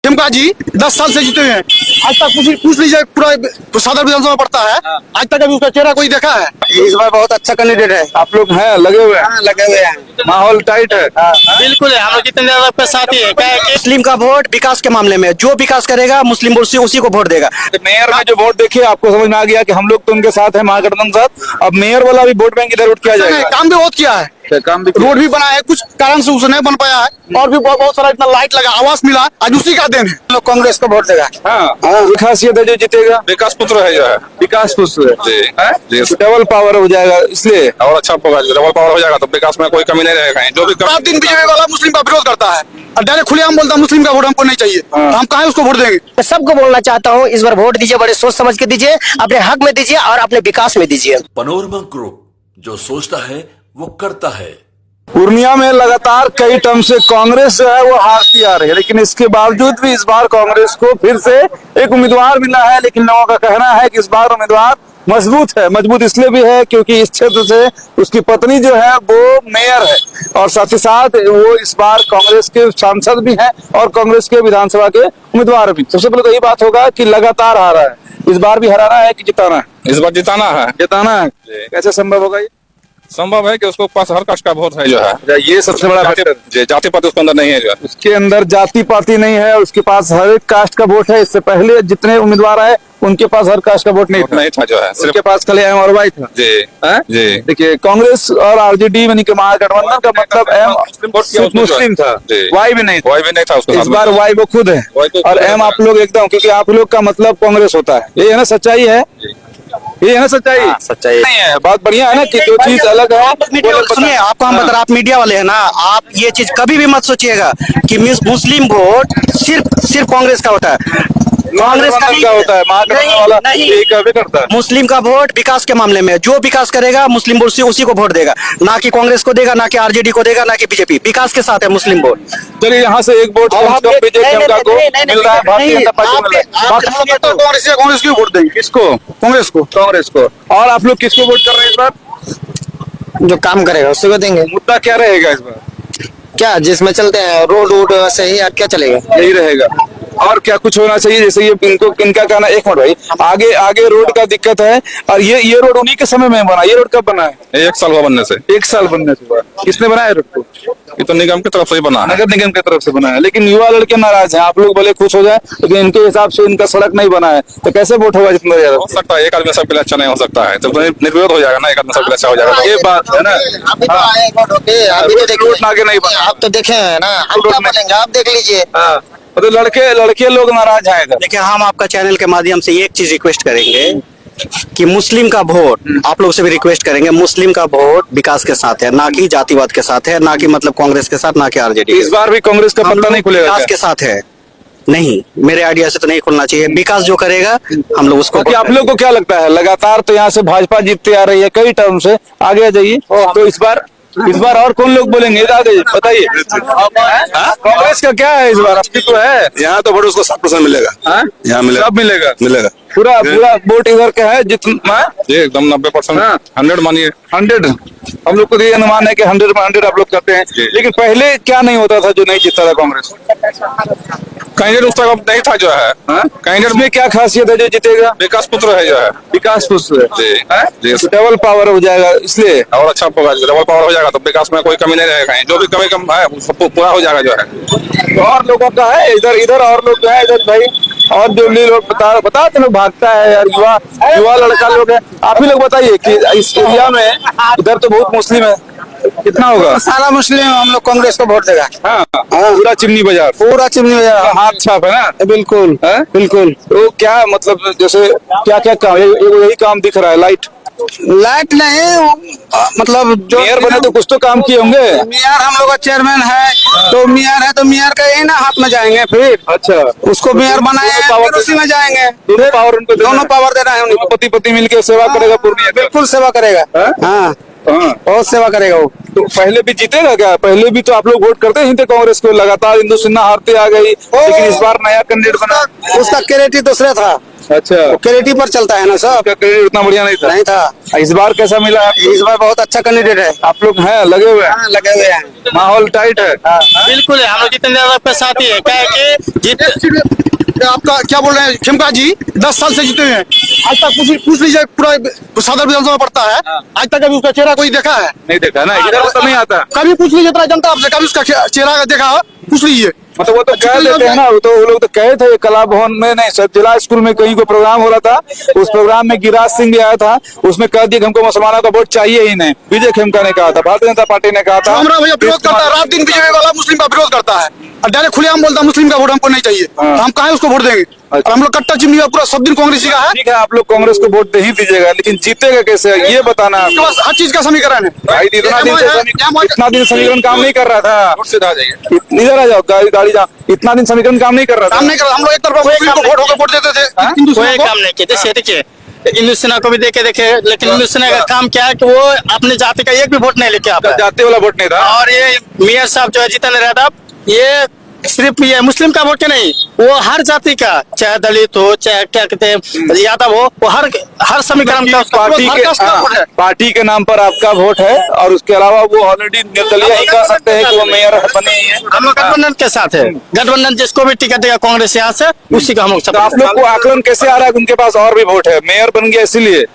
टिमका जी 10 साल से जीते हुए हैं, आज तक पूछ लीजिए, पूरा सादर विधानसभा पड़ता है, आज तक अभी उसका चेहरा कोई देखा है? इस बार बहुत अच्छा कैंडिडेट है। आप लोग हैं लगे हुए हैं, लगे हुए हैं। माहौल टाइट है। बिल्कुल है, हम लोग जितने ज्यादा आपके साथ ही है। क्या है कि मुस्लिम का वोट विकास के मामले में, जो विकास करेगा मुस्लिम उसी को वोट देगा। मेयर में जो वोट देखिए आपको समझ में आ गया कि हम लोग तो उनके साथ हैं, महागठबंधन के साथ। अब मेयर वाला भी वोट बैंक इधर उठ किया जाएगा। काम भी बहुत किया है, काम भी रोड भी बना है, कुछ कारण से उसे नहीं बन पाया है, और भी बहुत सारा इतना लाइट लगा, आवास मिला, आज उसी का देन है। लोग कांग्रेस को वोट देगा। हाँ, ये खासियत है जो जीतेगा। विकास पुत्र है जो है। विकास पुत्र जी जी, डबल पावर हो जाएगा, इसलिए और अच्छा होगा, डबल पावर हो जाएगा तो विकास में कोई कमी नहीं रहेगा। जो भी रात दिन बीजेपी वाला मुस्लिम का विरोध करता है और डायरेक्ट खुलेआम बोलता है मुस्लिम का वोट हमको नहीं चाहिए, तो हम कहाँ उसको वोट देंगे? मैं सबको बोलना चाहता हूँ, इस बार वोट दीजिए, बड़े सोच समझ के दीजिए, अपने हक में दीजिए और अपने विकास में दीजिए। पनोरमा ग्रुप, जो सोचता है वो करता है। पूर्णिया में लगातार कई टर्म से कांग्रेस जो है वो हारती आ रही है, लेकिन इसके बावजूद भी इस बार कांग्रेस को फिर से एक उम्मीदवार मिला है। लेकिन लोगों का कहना है कि इस बार उम्मीदवार मजबूत है। मजबूत इसलिए भी है क्योंकि इस क्षेत्र से उसकी पत्नी जो है वो मेयर है, और साथ ही साथ वो इस बार कांग्रेस के सांसद भी हैं और कांग्रेस के विधानसभा के उम्मीदवार भी। सबसे पहले तो यही बात होगा कि लगातार हारा है, इस बार भी हराना है कि जिताना है? इस बार जिताना है। जिताना है। कैसे संभव होगा ये? संभव है कि उसको पास हर कास्ट का वोट है जो है। ये सबसे बड़ा फैक्टर। जाति पाति उसके अंदर नहीं है जो है। उसके अंदर जाति पाति नहीं है, उसके पास हर एक कास्ट का वोट है। इससे पहले जितने उम्मीदवार आए उनके पास हर कास्ट का वोट नहीं था जो है, उनके पास खाली एम और वाई था। जी जी, देखिए कांग्रेस और आरजेडी यानी कि महागठबंधन का मतलब एम मुस्लिम था, वाई भी नहीं था। वाई भी नहीं था उसके इस बार वाई वो खुद है, और एम आप लोग एकदम, क्योंकि आप लोग का मतलब कांग्रेस होता है। ये है ना सच्चाई है, ये है ना सच्चाई? सच्चाई नहीं है, बात बढ़िया है ना कि जो चीज अलग है। सुनिए, आपको हम बता रहे, आप मीडिया वाले हैं ना, आप ये चीज कभी भी मत सोचिएगा कि मुस्लिम वोट सिर्फ कांग्रेस का होता है। कांग्रेस का होता है, महागठबंधन वाला यही करता है। मुस्लिम का वोट विकास के मामले में, जो विकास करेगा मुस्लिम वोट उसी को वोट देगा, ना कि कांग्रेस को देगा, ना कि आरजेडी को देगा, ना कि बीजेपी। विकास के साथ है मुस्लिम वोट। चलिए यहाँ से एक वोट बीजेपी को मिल रहा है, भारतीय जनता पार्टी को मिल रहा है। कांग्रेस की वोट देंगे। किसको? कांग्रेस को। कांग्रेस को। और आप लोग किसको वोट कर रहे हैं इस बार? जो काम करेगा उसी को देंगे। मुद्दा क्या रहेगा इस बार? क्या जिसमें चलते हैं रोड वोड सही है, क्या चलेगा? यही रहेगा। और क्या कुछ होना चाहिए? जैसे ये इनका कहना, एक मिनट भाई, आगे रोड का दिक्कत है, और ये रोड उन्हीं के समय में बना। ये रोड कब बना है? 1 साल हुआ बनने से। 1 साल बनने से। किसने बनाया रोड को? ये तो निगम की तरफ से ही बना है। नगर निगम की तरफ से बना है, लेकिन युवा लड़के नाराज हैं। आप लोग भले खुश हो जाए, लेकिन इनके हिसाब से इनका सड़क नहीं बना है, तो कैसे वोट होगा? जितना ज्यादा हो सकता है एक आदमी सबके लिए अच्छा नहीं हो सकता है, तो निर्विरोध हो जाएगा ना, एक आदमी सबके लिए अच्छा हो जाएगा। ये बात है ना। अभी तो आए वोट होके, अभी तो रोड आगे नहीं बना। आप तो देखे हैं ना, हम क्या बोलेंगे, आप देख लीजिए। तो लड़के लोग नाराज हैं इधर। देखिए, हम आपका चैनल के माध्यम से एक चीज रिक्वेस्ट करेंगे कि मुस्लिम का वोट, आप लोग से भी रिक्वेस्ट करेंगे, मुस्लिम का वोट विकास के साथ है, ना कि जातिवाद के साथ है, ना कि मतलब कांग्रेस के साथ, ना कि आरजेडी। इस बार भी कांग्रेस का पत्ता नहीं खुलेगा? विकास के साथ है। नहीं, मेरे आइडिया से तो नहीं खुलना चाहिए। विकास जो करेगा हम लोग उसको। आप लोग को क्या लगता है? लगातार तो यहाँ से भाजपा जीतते आ रही है कई टर्म से, आगे आ जाइए। तो इस बार और कौन लोग बोलेंगे? बताइए, कांग्रेस का क्या है इस बार? अस्तित्व है यहाँ तो वोट उसको 7% मिलेगा। यहाँ मिलेगा, सब मिलेगा। मिलेगा पूरा वोट इधर का है जितना एकदम 90%, 100 मानिए। 100 हम लोग को ये अनुमान है कि 100 में 100 आप लोग करते हैं। लेकिन पहले क्या नहीं होता था जो नहीं जीतता था कांग्रेस? कैंडिडेट उस तरफ नहीं था जो है। कैंडिडेट में क्या खासियत है जो जीतेगा? विकास पुत्र है जो है। विकास पुत्र जी, डबल पावर हो जाएगा, इसलिए और अच्छा होगा, डबल पावर हो जाएगा तो विकास में कोई कमी नहीं रहेगा। जो भी कमी कम है वो पूरा हो जाएगा जो है। तो और लोगों का है इधर और लोग जो है इधर भाई, और जो लोग बताते लोग भागता है यार, युवा लड़का लोग है। आप ही लोग बताइए कि इस एरिया में इधर तो बहुत मुस्लिम है, कितना होगा? सारा मुस्लिम, हम लोग कांग्रेस को वोट देगा। पूरा चिमनी बाजार, पूरा चिमनी बाजार हाथ छाप है ना। बिल्कुल बिल्कुल। तो क्या मतलब, जैसे क्या काम, यही काम दिख रहा है? लाइट नहीं, मतलब जो मेयर बने तो कुछ तो काम किए होंगे। मेयर हम लोग का चेयरमैन है, तो मेयर है तो मेयर का ही ना हाथ में जाएंगे। फिर अच्छा, उसको मेयर बनाए, फिर उसी में जाएंगे। दोनों पावर उनको, दोनों पावर देना है उनको। पति मिलकर सेवा करेगा पूर्णिया। बिल्कुल सेवा करेगा। हाँ, बहुत सेवा करेगा वो। तो पहले भी जीतेगा क्या? पहले भी तो आप लोग वोट करते ही थे कांग्रेस को, लगातार इंदु सिन्हा हारते आ गई, लेकिन इस बार नया कैंडिडेट बना। उसका क्रेडिट दूसरा था, अच्छा, क्रेडिट पर चलता है ना सब। आपका क्रेडिट उतना बढ़िया नहीं था। नहीं था। इस बार कैसा मिला आपको? इस बार बहुत अच्छा कैंडिडेट है। आप लोग हैं लगे हुए हैं, हाँ, लगे हुए हैं। माहौल टाइट है। बिल्कुल है, हम लोग जितने ज्यादा पे साथ ही है। क्या है कि आपका क्या बोल रहे हैं खेमका जी 10 साल से जीते हुए हैं, आज तक पूछ लीजिए पूरा सादर विधानसभा पड़ता है, आज तक कभी उसका चेहरा कोई देखा है? नहीं देखा ना, इधर तो नहीं आता। कभी पूछ लीजिए इतना जनता आपसे, कभी उसका चेहरा देखा हो? पूछ लीजिए। मतलब वो तो कह देते हैं ना, वो लोग तो कहे थे कला भवन में, नहीं सर जिला स्कूल में कहीं कोई प्रोग्राम हो रहा था, उस प्रोग्राम में गिरिराज सिंह भी आया था, उसमें कह दिया कि हमको मुसलमानों का वोट चाहिए ही नहीं। विजय खेमका ने कहा था, भारतीय जनता पार्टी ने कहा था। हमारा भैया विरोध करता है, रात दिन बीजेपी वाला मुस्लिम का विरोध करता है और डायरेक्ट खुलेआम बोलता है मुस्लिम का वोट हमको नहीं चाहिए, तो हम कहाँ उसको वोट देंगे? और हम लोग कट्टा चिमनी पूरा सब दिन कांग्रेसी का है। ठीक है, आप लोग कांग्रेस को वोट दे ही दीजिएगा, लेकिन जीतेगा कैसे ये बताना है। उसके पास हर चीज का समीकरण है। भाई इतना दिन समीकरण काम नहीं कर रहा था। सीधा आ जाइए। इधर आ जाओ, गाड़ी जाओ। इतना दिन समीकरण काम नहीं कर रहा था। काम नहीं कर, हम लोग एक तरफा मुस्लिम को वोट होकर वोट देते थे, हिंदू कोई काम नहीं किया। जैसे देखिए इंदु सिन्हा को भी देखे, लेकिन इंदु सिन्हा का काम क्या है कि वो अपने जाति का एक भी वोट नहीं लेके आता है। जाते वाला वोट नहीं था। और ये मियां साहब जो है जितेंद्र यादव, ये सिर्फ ये मुस्लिम का वोट के नहीं, वो हर जाति का, चाहे दलित हो चाहे क्या कहते हैं यादव हो, वो हर समीकरण का उसका पार्टी हर के कास्ट का वोट है। पार्टी के नाम पर आपका वोट है, और उसके अलावा वो ऑलरेडी निर्दलीय ही कह सकते हैं कि वो मेयर बने ही है। हम लोग गठबंधन के साथ है, गठबंधन जिसको भी टिकट देगा कांग्रेस यहाँ से, उसी का हम लोग तो आप लोग को आकलन कैसे आ रहा है कि उनके पास और भी वोट है, मेयर बन गया इसीलिए?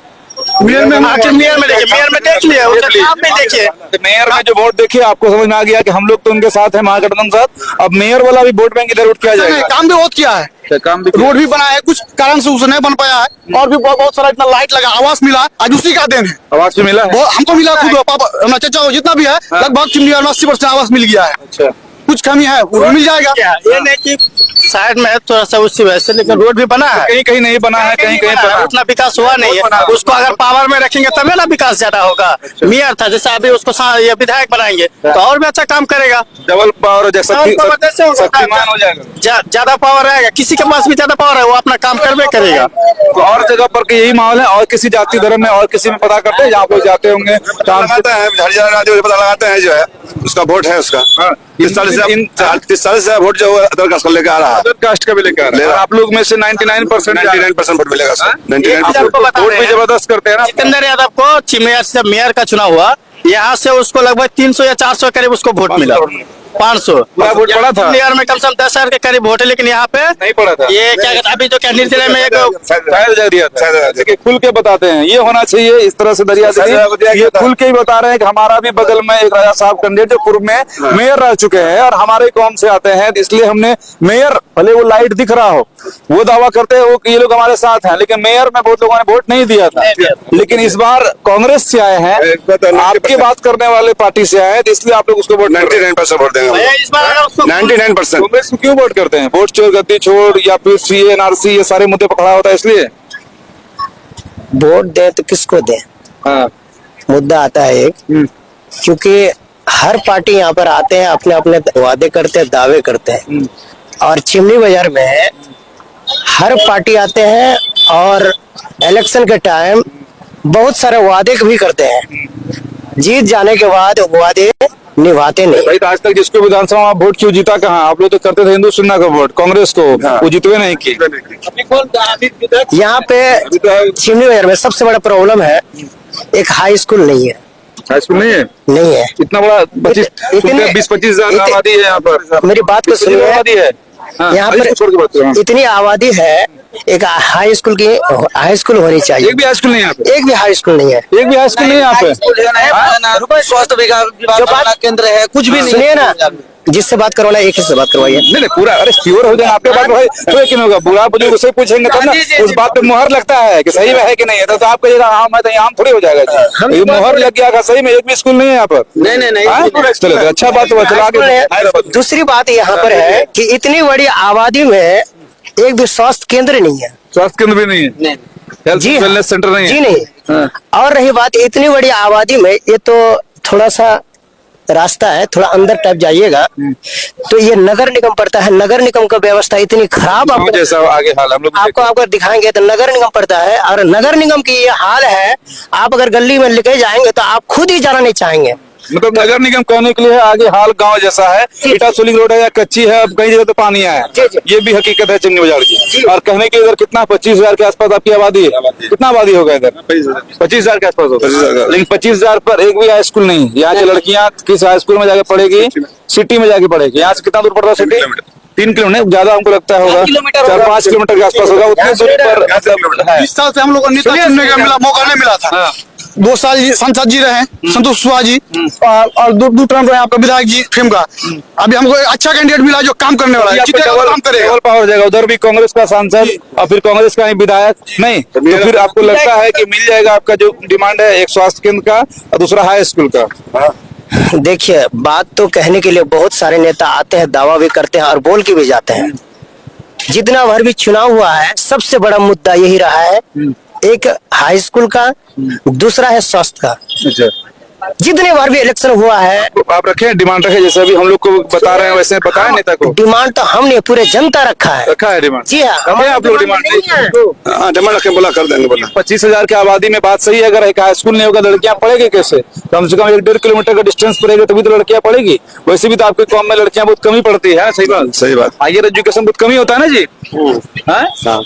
मेयर में आखिर मेयर में देखिए, मेयर में देख लिया, उसके काम में देखिए। मेयर में जो वोट देखिए आपको समझ में आ गया कि हम लोग तो उनके साथ हैं, महागठबंधन साथ। अब मेयर वाला भी वोट बैंक इधर उठ किया जाएगा। काम भी बहुत किया है, काम भी रोड भी बना है, कुछ कारण से उसे नहीं बन पाया है, और भी बहुत सारा इतना लाइट लगा, आवास मिला, आज उसी का देन है। आवाज से मिला है। हमको मिला खुद, पापा हमारा चाचा जितना भी है लगभग चिमनी 80% आवास मिल गया है। अच्छा, कुछ कमी है वो मिल जाएगा। ये नहीं कि साइड में है थोड़ा सा उसी वजह से, लेकिन रोड भी बना है, कहीं कहीं नहीं बना है, कहीं कहीं बना है। उतना विकास हुआ नहीं है। उसको अगर पावर में रखेंगे तभी ना विकास ज्यादा होगा। मेयर था, जैसे अभी उसको ये विधायक बनाएंगे तो और भी अच्छा काम करेगा, डबल पावर शक्तिमान हो जाएगा। ज्यादा पावर रहेगा। किसी के पास भी ज्यादा पावर है, वो अपना काम करवे करेगा। तो और जगह पर के यही माहौल है, और किसी जाति धर्म में और किसी में पता करते हैं जहाँ कोई जाते होंगे काम लगाता है, हरियाणा राज्य में पता लगाते हैं जो है उसका वोट है उसका। 30 साल से वोट जो अदर कास्ट का लेकर आ रहा है, अदर कास्ट का भी लेकर आ रहा है। और आप लोग में से 99% वोट मिलेगा उसका। आपको 99% बता वोट रहे भी हैं, जबरदस्त करते हैं ना। जितेंद्र यादव को मेयर से मेयर का चुनाव हुआ, यहाँ से उसको लगभग 300 या 400 करीब उसको वोट मिला। 500 पूरा वोट पड़ा था। मेयर में कम से कम 10,000 के करीब वोट है, लेकिन यहाँ पे नहीं पड़ा था। ये क्या कहते हैं, अभी तो क्या निर्दलीय में एक शायद जा दिया था। देखिए खुल के बताते हैं, ये होना चाहिए इस तरह से दरिया ये खुल के ही बता रहे हैं कि हमारा भी बगल में एक राजा साहब कैंडिडेट जो पूर्व में मेयर रह चुके हैं और हमारे कौम से आते हैं, इसलिए हमने मेयर, भले वो लाइट दिख रहा हो, वो दावा करते हैं वो कि ये लोग हमारे साथ हैं, लेकिन मेयर में बहुत लोगों ने वोट नहीं दिया था। लेकिन इस बार कांग्रेस से आए हैं, आपकी बात करने वाले पार्टी से आए हैं, तो इसलिए आप लोग उसको वोट 99% वोट देंगे। इस बार अगर उसको 99%। कांग्रेस को क्यों वोट करते हैं? वोट चोर गद्दी छोड़ या फिर सीए एनआरसी ये सारे मुद्दे पकड़ा होता है इसलिए। वोट दे तो किसको दे, हाँ, मुद्दा आता है एक, क्योंकि हर पार्टी यहाँ पर आते हैं, अपने अपने वादे करते हैं, दावे करते हैं, और चिमनी बाजार में हर पार्टी आते हैं और इलेक्शन के टाइम बहुत सारे वादे भी करते हैं, जीत जाने के बाद वादे निभाते नहीं। भाई तो आज तक जिसको विधानसभा में वोट क्यों जीता, कहाँ आप लोग तो करते थे हिंदू सिन्हा का वोट कांग्रेस को, वो जीतवे नहीं की। यहाँ पे चिमनी बाजार में सबसे बड़ा प्रॉब्लम है, एक हाई स्कूल नहीं है। हाई स्कूल नहीं है? नहीं है। इतना बड़ा 20-25 हजार आबादी है यहाँ पर। मेरी बात को सुनिए, आबादी है यहाँ पर इतनी आबादी है, एक हाई स्कूल होनी चाहिए। एक भी हाई स्कूल नहीं है यहाँ पे। एक भी हाई स्कूल नहीं है। एक भी हाई स्कूल नहीं है यहाँ पे। स्वास्थ्य विभाग केंद्र है, कुछ भी नहीं। सुनिए ना, जिससे बात करवाना एक ही से बात करवाइए। नहीं पूरा, अरे श्योर हो जाए आपके बात भाई तो यकीन होगा। बुरा बुजुर्ग से पूछेंगे तब ना उस बात पे मुहर लगता है कि सही में है कि नहीं है, तो आप कहिएगा हाँ मैं तो यहाँ थोड़ी हो जाएगा जी। ये मुहर लग गया था, सही में एक भी स्कूल नहीं है यहाँ पर। नहीं। चलो अच्छा बात हुआ, चलो आगे। दूसरी बात यहाँ पर है कि इतनी बड़ी आबादी में एक भी स्वास्थ्य केंद्र नहीं है। स्वास्थ्य केंद्र भी नहीं है, हेल्थ जी वेलनेस सेंटर नहीं है। जी नहीं। और रही बात इतनी बड़ी आबादी में, ये तो थोड़ा सा रास्ता है, थोड़ा अंदर टाइप जाइएगा तो ये नगर निगम पड़ता है। नगर निगम का व्यवस्था इतनी खराब, आपको जैसा आगे हाल हम लोग आपको दिखाएंगे तो नगर निगम पड़ता है, और नगर निगम की ये हाल है, आप अगर गली में लेके जाएंगे तो आप खुद ही जाना नहीं चाहेंगे। मतलब नगर निगम कहने के लिए है, आगे हाल गांव जैसा है, ईटा सोलिंग रोड है या कच्ची है, अब कई जगह तो पानी आया है, ये भी हकीकत है चिमनी बाजार की। और कहने के लिए इधर कितना 25,000 के आसपास आपकी आबादी है, कितना आबादी होगा इधर? 25,000 के आसपास होगा, लेकिन 25,000 पर एक भी हाई स्कूल नहीं। यहाँ की लड़कियां किस हाई स्कूल में जाके पढ़ेगी? सिटी में जाके पढ़ेगी। यहाँ से कितना दूर पड़ता है सिटी? 3 किलोमीटर, ज्यादा हमको लगता है होगा 4-5 किलोमीटर के आसपास होगा, उतनी दूरी पर मतलब है। 20 साल से हम लोग को नेता चुनने का मौका नहीं मिला था। 2 साल सांसद जी रहे संतोष कुशवाहा जी, और 2 टर्म रहे आपका विधायक जी फिल्म का। अभी हमको एक अच्छा कैंडिडेट मिला जो काम करने वाला है, काम करेगा, डबल पावर हो जाएगा। उधर भी कांग्रेस का सांसद और फिर कांग्रेस का ही विधायक नहीं, तो फिर आपको लगता है कि मिल जाएगा आपका जो डिमांड है, एक स्वास्थ्य केंद्र का और दूसरा हाई स्कूल का? देखिए, बात तो कहने के लिए बहुत सारे नेता आते हैं, दावा भी करते हैं और बोल के भी जाते हैं। जितना भर भी चुनाव हुआ है, सबसे बड़ा मुद्दा यही रहा है, एक हाई स्कूल का, दूसरा है स्वास्थ्य का। जितने बार भी इलेक्शन हुआ है, आप रखे डिमांड रखे, जैसे अभी हम लोग को बता रहे हैं वैसे बताया नेता को। डिमांड तो हमने पूरे जनता रखा है डिमांड। जी हाँ, हमें आप लोग डिमांड डिमांड रखे, बोला कर देंगे, बोला 25,000 की आबादी में बात सही है। अगर एक हाई स्कूल नहीं होगा लड़कियां पढ़ेगी कैसे? कम से कम 1-1.5 किलोमीटर का डिस्टेंस पड़ेगा तभी तो लड़कियां पढ़ेगी। वैसे भी तो आपके कॉम में लड़कियां बहुत कमी पड़ती है। सही बात, सही बात। हायर एजुकेशन बहुत कमी होता है ना जी।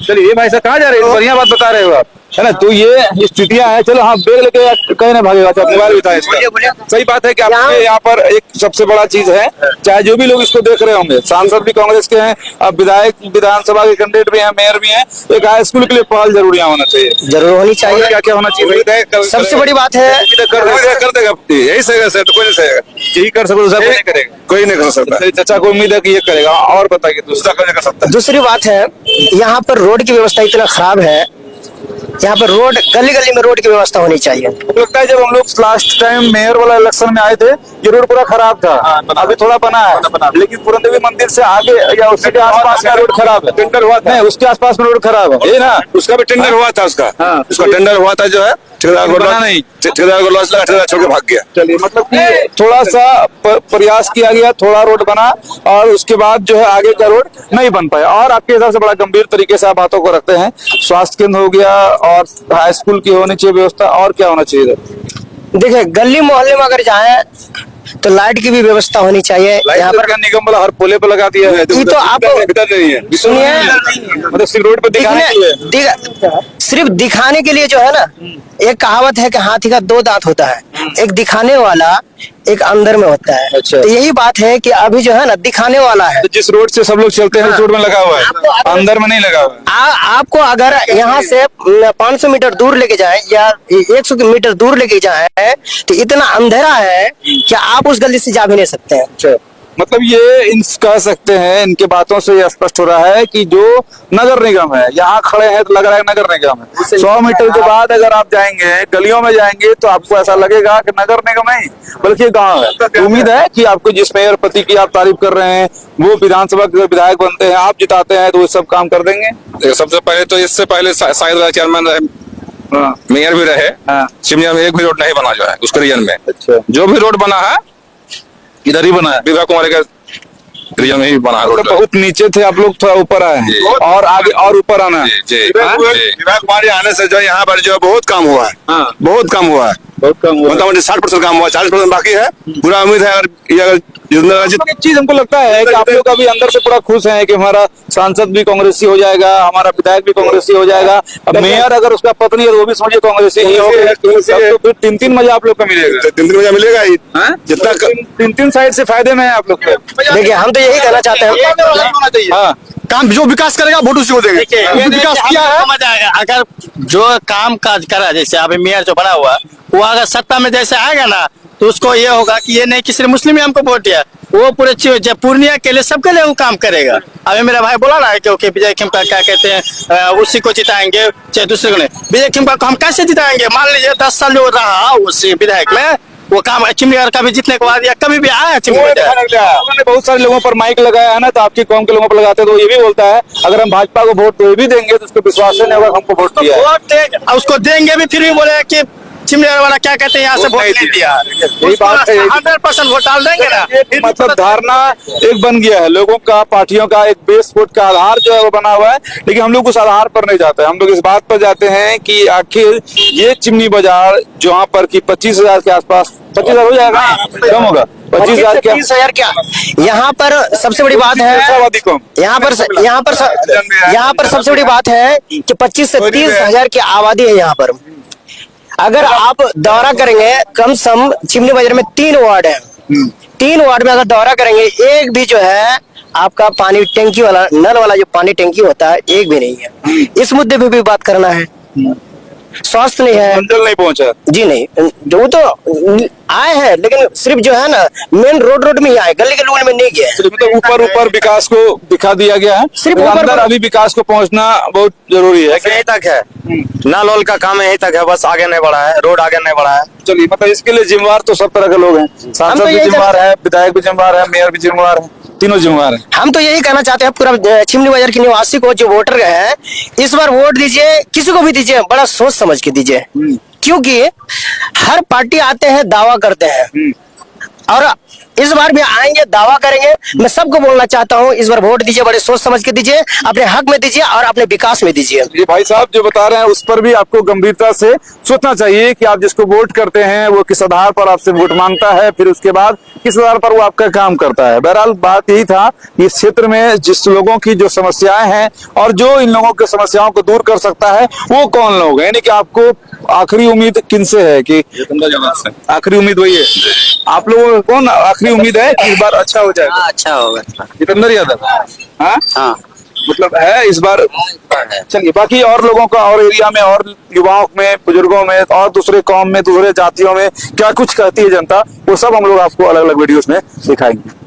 चलिए भाई साहब कहाँ जा रहे हैं? बढ़िया बात बता रहे हो आप, है ना। तो ये स्थितियां हैं। चलो हाँ, बैग लेके कहीं ना भागेगा, मोबाइल बताए। सही बात है कि आपके यहाँ पर एक सबसे बड़ा चीज है, चाहे जो भी लोग इसको देख रहे होंगे, सांसद भी कांग्रेस के हैं, अब विधायक विधानसभा के कैंडिडेट भी हैं, मेयर भी हैं, एक हाई स्कूल के लिए पहल जरूर यहाँ होना चाहिए, जरूर होनी चाहिए। क्या क्या होना चाहिए? सबसे बड़ी बात है, कर देगा, यही सहेगा सर, तो कोई नहीं सहेगा, यही कर सकते, कोई नहीं करेगा, कोई नहीं कर सकता। चाचा को उम्मीद है कि ये करेगा। और बताइए दूसरा कर सकता है। दूसरी बात है, यहाँ पर रोड की व्यवस्था इतना खराब है, यहाँ पर रोड गली गली में रोड की व्यवस्था होनी चाहिए। लगता है जब हम लोग लास्ट टाइम मेयर वाला इलेक्शन में आए थे, ये रोड पूरा खराब था, अभी थोड़ा बना है, लेकिन पूरन देवी मंदिर से आगे या उसी के आसपास का रोड खराब है। टेंडर हुआ था, नहीं उसके आसपास में रोड खराब है, ये ना, उसका भी टेंडर हुआ था, उसका टेंडर हुआ था, जो है ठेकेदार को लॉस लगा, ठेकेदार छोड़ के भाग गया। चलिए, मतलब कि थोड़ा सा प्रयास किया गया, थोड़ा रोड बना, और उसके बाद जो है आगे का रोड नहीं बन पाया। और आपके हिसाब से बड़ा गंभीर तरीके से आप बातों को रखते हैं, स्वास्थ्य केंद्र हो गया और हाई स्कूल की होनी चाहिए व्यवस्था, और क्या होना चाहिए? देखिए, गली मोहल्ले में अगर जाए तो लाइट की भी व्यवस्था होनी चाहिए। यहाँ पर निगम वाला हर पोले पे लगा दिया है, ये तो आपको नहीं है, सुनिए, मतलब सिर्फ रोड पे सिर्फ दिखाने के लिए जो है ना, एक कहावत है कि हाथी का 2 दांत होता है, एक दिखाने वाला, एक अंदर में होता है। अच्छा। तो यही बात है कि अभी जो है ना, दिखाने वाला है। तो जिस रोड से सब लोग चलते हैं, उस रोड में लगा हुआ है, अंदर में नहीं लगा हुआ है। आपको अगर यहाँ से 500 मीटर दूर लेके जाए या 100 मीटर दूर लेके जाए, तो इतना अंधेरा है कि आप उस गली से जा भी नहीं सकते हैं। अच्छा, मतलब ये कह सकते हैं, इनके बातों से ये स्पष्ट हो रहा है कि जो नगर निगम है, यहाँ खड़े हैं तो लग रहा है नगर निगम है। 100 मीटर के बाद अगर आप जाएंगे, गलियों में जाएंगे, तो आपको ऐसा लगेगा कि नगर निगम नहीं बल्कि गांव है। उम्मीद है कि आपको जिस मेयर पति की आप तारीफ कर रहे हैं, वो विधानसभा के विधायक बनते हैं, आप जिताते हैं, तो वो सब काम कर देंगे। सबसे पहले तो इससे पहले शायद चेयरमैन रहे, मेयर भी रहे, सिमरिया में एक भी रोड नहीं बना जो है उसके रीजन में। अच्छा, जो भी रोड बना है इधर ही बना है, विभा कुमारी के रीजन में ही बना है रोड। बहुत नीचे थे आप लोग, थोड़ा ऊपर आए हैं और आगे और ऊपर आना है। विभा कुमारी आने से जो यहाँ पर जो बहुत काम हुआ है, बहुत काम हुआ है, बहुत कम हुआ। मोटामोटी 60% काम हुआ, 40% बाकी है। पूरा उम्मीद है अगर एक चीज हमको लगता है कि आप लोग अभी अंदर से पूरा खुश हैं कि हमारा सांसद भी कांग्रेसी हो जाएगा, हमारा विधायक भी कांग्रेसी हो जाएगा, अब मेयर अगर उसका पत्नी है तो वो भी समझिए कांग्रेसी ही होगा, तो फिर 3-3 मजा आप लोग को मिलेगा। 3-3 मजा मिलेगा ही, जितना 3-3 साइड से फायदे में है आप लोग को। देखिए, हम तो यही कहना चाहते हैं, हाँ, काम जो विकास करेगा वोट उसी को देंगे। विकास किया है, समझ आएगा। अगर जो काम काज करा, जैसे अभी मेयर जो बना हुआ, वो अगर सत्ता में जैसे आएगा ना, तो उसको ये होगा कि ये नहीं कि सिर्फ मुस्लिम ही हमको वोट दिया, वो पूरे पूर्णिया के लिए, सबके लिए वो काम करेगा। अभी मेरा भाई बोला ना क्योंकि विजय खिमका क्या कहते हैं, उसी को जिताएंगे चाहे दूसरे को नहीं। विजय खिमका को हम कैसे जिताएंगे? मान लीजिए 10 साल जो रहा उस विधायक में, वो काम चिमनी का भी जीतने के बाद या कभी भी आया उन्होंने बहुत सारे लोगों पर माइक लगाया है ना, तो आपकी कौम के लोगों पर लगाते हैं, तो ये भी बोलता है अगर हम भाजपा को वोट तो भी देंगे तो उसको विश्वास नहीं होगा हमको वोट दिया है। उसको देंगे भी, फिर भी बोले कि चिमनी वाला क्या कहते हैं यहाँ से वोट नहीं दिया, यही बात है। 100% वोट डाल देंगे ना। एक मतलब धारणा एक बन गया है लोगों का, पार्टियों का एक बेस वोट का आधार जो है वो बना हुआ है, लेकिन हम लोग उस आधार पर नहीं जाते। हम लोग इस बात पर जाते हैं कि आखिर ये चिमनी बाजार जहाँ पर कि 25,000 के आसपास, 25,000 हो जाएगा, कम होगा, 25,000 क्या, 30,000 क्या। यहाँ पर सबसे बड़ी बात है, यहाँ पर सबसे बड़ी बात है कि 25 से 30,000 की आबादी है यहाँ पर। अगर आप दौरा करेंगे, कम से कम चिमनी बाजार में 3 वार्ड है, 3 वार्ड में अगर दौरा करेंगे, एक भी जो है आपका पानी टंकी वाला, नल वाला जो पानी टंकी होता है, एक भी नहीं है। इस मुद्दे पे भी बात करना है। स्वास्थ्य नहीं है, मंजिल नहीं पहुंचा जी नहीं, जो तो आए हैं लेकिन सिर्फ जो है ना मेन रोड में ही आए, गली गली में नहीं गए। मतलब ऊपर विकास को दिखा दिया गया है, सिर्फ तो ऊपर अंदर अभी विकास को पहुंचना बहुत जरूरी है। यहीं तक है, नल वल का काम यहीं तक है, बस आगे नहीं बढ़ा है, रोड आगे नहीं बढ़ा है। चलिए, मतलब इसके लिए जिम्मेवार तो सब तरह के लोग हैं, सांसद भी जिम्मेवार है, विधायक भी जिम्मेवार है, मेयर भी जिम्मेवार है, तीनों जिम्मेवार हैं। हम तो यही कहना चाहते हैं पूरा चिमनी बाजार के निवासी को, जो वोटर है, इस बार वोट दीजिए, किसी को भी दीजिए, बड़ा सोच समझ के दीजिए, क्योंकि हर पार्टी आते हैं, दावा करते हैं, और इस बार भी आएंगे, दावा करेंगे। मैं सबको बोलना चाहता हूँ, इस बार वोट दीजिए, बड़े सोच समझ के दीजिए, अपने हक में दीजिए और अपने विकास में दीजिए। ये भाई साहब जो बता रहे हैं उस पर भी आपको गंभीरता से सोचना चाहिए कि आप जिसको वोट करते हैं वो किस आधार पर आपसे वोट मांगता है, फिर उसके बाद किस आधार पर वो आपका काम करता है। बहरहाल बात यही था कि इस क्षेत्र में जिस लोगों की जो समस्याएं हैं और जो इन लोगों की समस्याओं को दूर कर सकता है वो कौन लोग हैं, यानी कि आपको आखिरी उम्मीद किनसे है, कि आखिरी उम्मीद वही है, आप लोगों को कौन आखिरी उम्मीद है कि इस बार अच्छा हो जाएगा? अच्छा होगा। जितेंद्र यादव, हाँ हाँ, मतलब है इस बार। चलिए, बाकी और लोगों का और एरिया में और युवाओं में, बुजुर्गों में और दूसरे कौम में, दूसरे जातियों में क्या कुछ कहती है जनता, वो सब हम लोग आपको अलग अलग वीडियोस में दिखाएंगे।